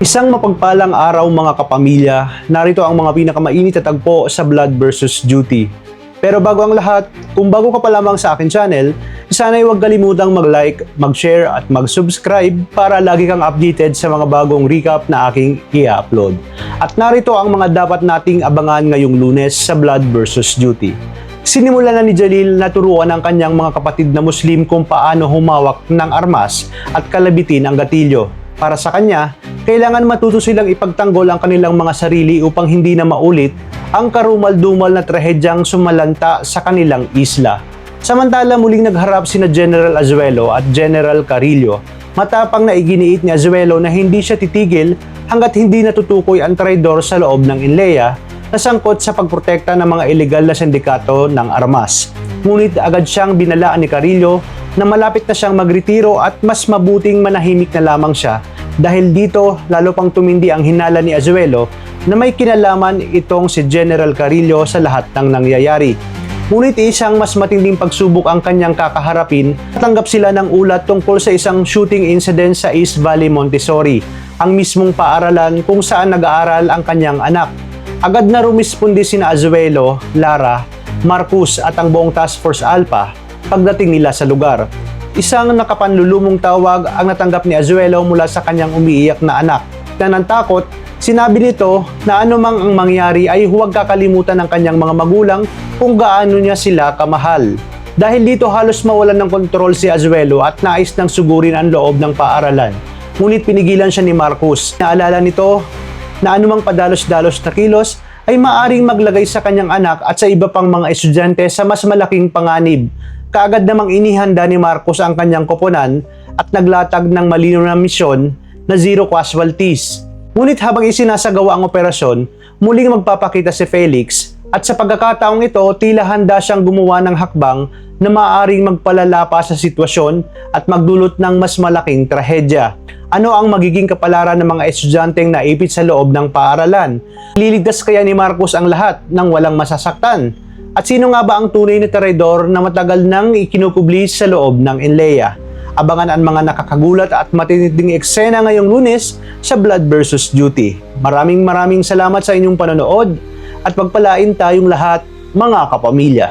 Isang mapagpalang araw mga kapamilya, narito ang mga pinakamainit na tagpo sa Blood versus Duty. Pero bago ang lahat, kung bago ka pa lamang sa akin channel, sana'y huwag kalimutang mag-like, mag-share at mag-subscribe para lagi kang updated sa mga bagong recap na aking i-upload. At narito ang mga dapat nating abangan ngayong Lunes sa Blood versus Duty. Sinimulan na ni Jalil na turuan ang kanyang mga kapatid na Muslim kung paano humawak ng armas at kalabitin ang gatilyo. Para sa kanya, kailangan matuto silang ipagtanggol ang kanilang mga sarili upang hindi na maulit ang karumal-dumal na trahedyang sumalanta sa kanilang isla. Samantala muling nagharap sina General Azuelo at General Carillo. Matapang na iginiit ni Azuelo na hindi siya titigil hanggat hindi natutukoy ang traidor sa loob ng Inleya na sangkot sa pagprotekta ng mga ilegal na sindikato ng armas. Ngunit agad siyang binalaan ni Carillo na malapit na siyang magretiro at mas mabuting manahimik na lamang siya dahil dito lalo pang tumindi ang hinala ni Azuelo na may kinalaman itong si General Carillo sa lahat ng nangyayari. Ngunit isang mas matinding pagsubok ang kanyang kakaharapin. Natanggap sila ng ulat tungkol sa isang shooting incident sa East Valley Montessori, ang mismong paaralan kung saan nag-aaral ang kanyang anak. Agad na rumispondi sina Azuelo, Lara, Marcus at ang buong Task Force Alpha pagdating nila sa lugar. Isang nakapanlulumong tawag ang natanggap ni Azuelo mula sa kanyang umiiyak na anak. Na ng takot, sinabi nito na anumang ang mangyari ay huwag kakalimutan ng kanyang mga magulang kung gaano niya sila kamahal. Dahil dito halos mawalan ng kontrol si Azuelo at nais nang sugurin ang loob ng paaralan. Ngunit pinigilan siya ni Marcus. Naalala nito na anumang padalos-dalos na kilos ay maaring maglagay sa kanyang anak at sa iba pang mga estudyante sa mas malaking panganib. Kaagad namang inihanda ni Marcos ang kanyang koponan at naglatag ng malinaw na misyon na zero casualties. Ngunit habang isinasagawa ang operasyon, muling magpapakita si Felix at sa pagkakataong ito, tila handa siyang gumawa ng hakbang na maaaring magpalala pa sa sitwasyon at magdulot ng mas malaking trahedya. Ano ang magiging kapalaran ng mga estudyanteng naipit sa loob ng paaralan? Liligtas kaya ni Marcos ang lahat nang walang masasaktan? At sino nga ba ang tunay na traidor na matagal nang ikinupublis sa loob ng Inleya? Abangan ang mga nakakagulat at matitinding eksena ngayong Lunes sa Blood versus Duty. Maraming salamat sa inyong panonood at pagpalain tayong lahat mga kapamilya.